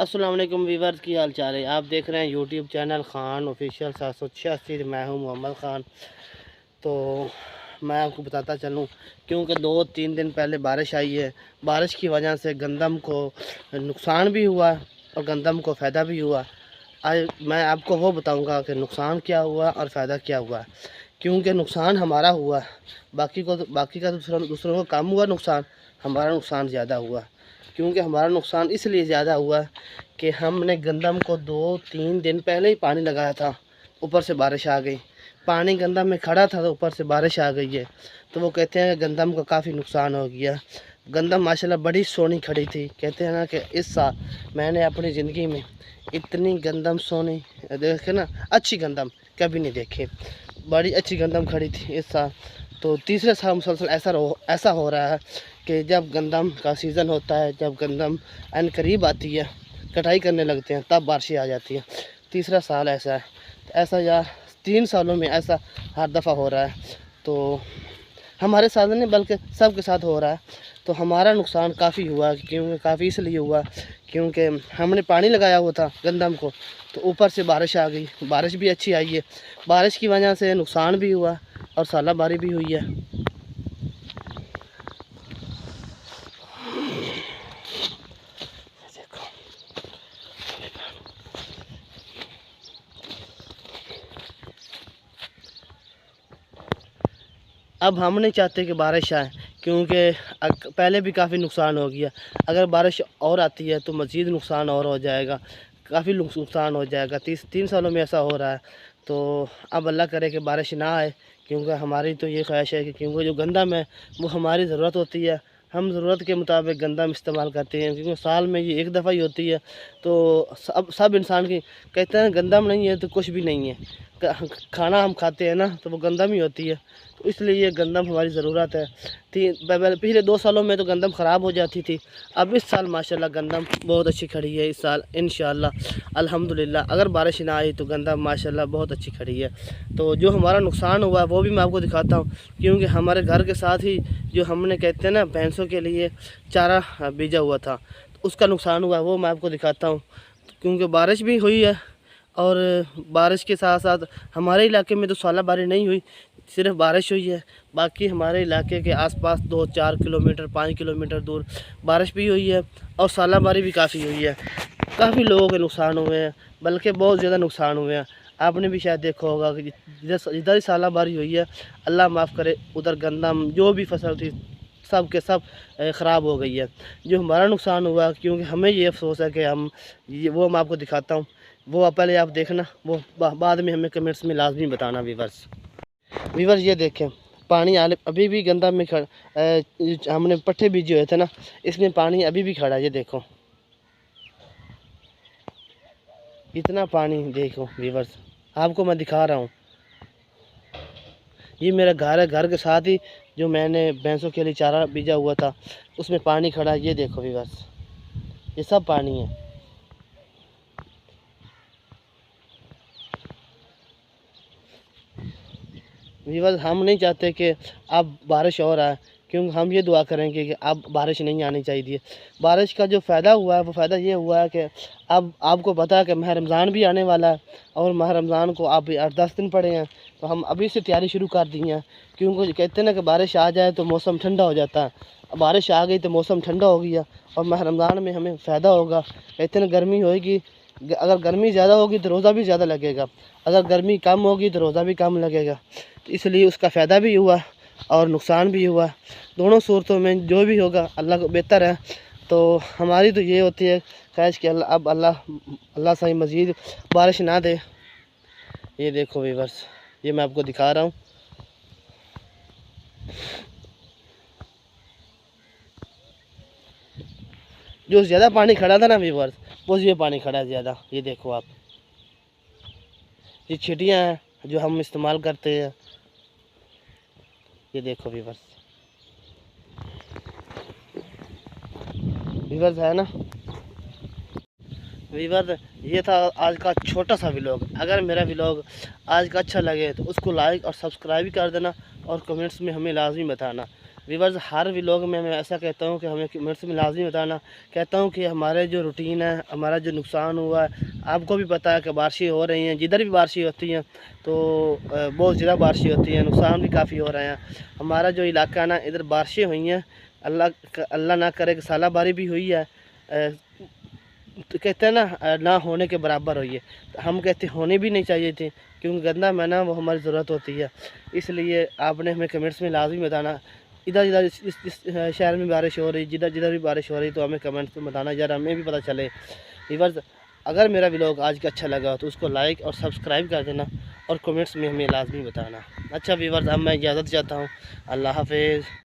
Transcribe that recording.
अस्सलाम वालेकुम वीवर्स, की हाल चाल है। आप देख रहे हैं यूट्यूब चैनल खान ऑफिशियल 786। मैं हूं मोहम्मद ख़ान। तो मैं आपको बताता चलूं, क्योंकि 2-3 दिन पहले बारिश आई है। बारिश की वजह से गंदम को नुकसान भी हुआ और गंदम को फ़ायदा भी हुआ। आज मैं आपको वो बताऊंगा कि नुकसान क्या हुआ और फ़ायदा क्या हुआ। क्योंकि नुकसान हमारा हुआ, बाकी का दूसरों को कम हुआ नुकसान, हमारा नुकसान ज़्यादा हुआ। क्योंकि हमारा नुकसान इसलिए ज़्यादा हुआ कि हमने गंदम को 2-3 दिन पहले ही पानी लगाया था, ऊपर से बारिश आ गई। पानी गंदम में खड़ा था तो ऊपर से बारिश आ गई है, तो वो कहते हैं कि गंदम को काफ़ी नुकसान हो गया। गंदम माशाल्लाह बड़ी सोनी खड़ी थी। कहते हैं ना कि इस साल मैंने अपनी ज़िंदगी में इतनी गंदम सोनी देखे ना, अच्छी गंदम कभी नहीं देखी। बड़ी अच्छी गंदम खड़ी थी इस साल। तो तीसरे साल मुसलसल ऐसा हो रहा है कि जब गंदम का सीज़न होता है, जब गंदम एन करीब आती है, कटाई करने लगते हैं, तब बारिशें आ जाती है। तीसरा साल ऐसा है। ऐसा या 3 सालों में ऐसा हर दफ़ा हो रहा है। तो हमारे साथ नहीं बल्कि सब के साथ हो रहा है। तो हमारा नुकसान काफ़ी हुआ, क्योंकि काफ़ी इसलिए हुआ क्योंकि हमने पानी लगाया हुआ था गंदम को, तो ऊपर से बारिश आ गई। बारिश भी अच्छी आई है, बारिश की वजह से नुकसान भी हुआ और सालाबारी भी हुई है। अब हम नहीं चाहते कि बारिश आए, क्योंकि पहले भी काफ़ी नुकसान हो गया। अगर बारिश और आती है तो मज़ीद नुकसान और हो जाएगा, काफ़ी नुकसान हो जाएगा। 3 सालों में ऐसा हो रहा है। तो अब अल्लाह करे कि बारिश ना आए, क्योंकि हमारी तो ये ख्वाहिश है कि क्योंकि जो गंदम है वो हमारी ज़रूरत होती है, हम ज़रूरत के मुताबिक गंदम इस्तेमाल करते हैं, क्योंकि साल में ये एक दफ़ा ही होती है। तो सब इंसान की कहते हैं गंदम नहीं है तो कुछ भी नहीं है। खाना हम खाते हैं ना, तो वो गंदम ही होती है। तो इसलिए ये गंदम हमारी ज़रूरत है। पिछले 2 सालों में तो गंदम ख़राब हो जाती थी। अब इस साल माशाल्लाह गंदम बहुत अच्छी खड़ी है। इस साल इंशाअल्लाह अल्हम्दुलिल्लाह अगर बारिश ना आई तो गंदम माशाल्लाह बहुत अच्छी खड़ी है। तो जो हमारा नुकसान हुआ वो भी मैं आपको दिखाता हूँ, क्योंकि हमारे घर के साथ ही जो हमने कहते हैं ना भैंसों के लिए चारा बीजा हुआ था, तो उसका नुकसान हुआ, वो मैं आपको दिखाता हूँ। क्योंकि बारिश भी हुई है और बारिश के साथ साथ हमारे इलाके में तो सालाबारी नहीं हुई, सिर्फ बारिश हुई है। बाकी हमारे इलाके के आसपास 2-4 किलोमीटर 5 किलोमीटर दूर बारिश भी हुई है और सालाबारी भी काफ़ी हुई है। काफ़ी लोगों के नुकसान हुए हैं, बल्कि बहुत ज़्यादा नुकसान हुए हैं। आपने भी शायद देखा होगा कि जिधर ही सालाबारी हुई है, अल्लाह माफ़ करे, उधर गंदम जो भी फसल थी सब के सब ख़राब हो गई है। जो हमारा नुकसान हुआ, क्योंकि हमें ये अफसोस है कि हम ये वो मैं आपको दिखाता हूँ। वो पहले आप देखना, वो बाद में हमें कमेंट्स में लाजमी बताना। वीवर्स ये देखें, पानी अभी भी गंदा में हमने पट्टे बीजे हुए थे ना, इसमें पानी अभी भी खड़ा है। ये देखो, इतना पानी देखो वीवर्स, आपको मैं दिखा रहा हूँ। ये मेरा घर है, घर के साथ ही जो मैंने भैंसों के लिए चारा बीजा हुआ था उसमें पानी खड़ा है। ये देखो वीवर्स, ये सब पानी है। वीवर्स हम नहीं चाहते कि अब बारिश और आए, क्योंकि हम ये दुआ करेंगे कि अब बारिश नहीं आनी चाहिए। बारिश का जो फ़ायदा हुआ है वो फ़ायदा ये हुआ है कि अब आपको पता है कि माह रमज़ान भी आने वाला है, और माह रमज़ान को अब 8-10 दिन पड़े हैं। तो हम अभी से तैयारी शुरू कर दी है, क्योंकि कहते हैं ना कि बारिश आ जाए तो मौसम ठंडा हो जाता है। बारिश आ गई तो मौसम ठंडा हो गया और माह रमज़ान में हमें फ़ायदा होगा। कहते हैं गर्मी होगी, अगर गर्मी ज़्यादा होगी तो रोज़ा भी ज़्यादा लगेगा, अगर गर्मी कम होगी तो रोज़ा भी कम लगेगा। तो इसलिए उसका फ़ायदा भी हुआ और नुकसान भी हुआ। दोनों सूरतों में जो भी होगा अल्लाह को बेहतर है। तो हमारी तो ये होती है ख्वाहिश कि अल्लाह सही मज़ीद बारिश ना दे। ये देखो वीवर्स, ये मैं आपको दिखा रहा हूँ। जो ज़्यादा पानी खड़ा था ना वीवर्स, वो ये पानी खड़ा है ज़्यादा। ये देखो आप, ये छिटियाँ हैं जो हम इस्तेमाल करते हैं। ये देखो वीवर्स है ना वीवर्स। ये था आज का छोटा सा व्लॉग। अगर मेरा व्लॉग आज का अच्छा लगे तो उसको लाइक और सब्सक्राइब भी कर देना और कमेंट्स में हमें लाजमी बताना। व्यूअर्स, हर व्लॉग में मैं ऐसा कहता हूँ कि हमें कमेंट्स में लाजमी बताना। कहता हूँ कि हमारे जो रूटीन है, हमारा जो नुकसान हुआ है, आपको भी पता है कि बारिशें हो रही हैं, जिधर भी बारिशें होती हैं तो बहुत ज़्यादा बारिशें होती हैं, नुकसान भी काफ़ी हो रहे हैं। हमारा जो इलाका है ना, इधर बारिशें हुई हैं, अल्लाह ना करे कि सालाबारी भी हुई है। तो कहते हैं ना, ना होने के बराबर हुई है, तो हम कहते होनी भी नहीं चाहिए थी, क्योंकि गंदा मैना वो हमारी ज़रूरत होती है। इसलिए आपने हमें कमेंट्स में लाजमी बताना, इधर इधर इस शहर में बारिश हो रही, जिधर जिधर भी बारिश हो रही, तो हमें कमेंट्स में बताना यार, हमें भी पता चले। व्यूअर्स, अगर मेरा व्लॉग आज का अच्छा लगा तो उसको लाइक और सब्सक्राइब कर देना और कमेंट्स में हमें लाजमी बताना। अच्छा व्यूअर्स, अब मैं इजाज़त चाहता हूँ। अल्लाह हाफिज़।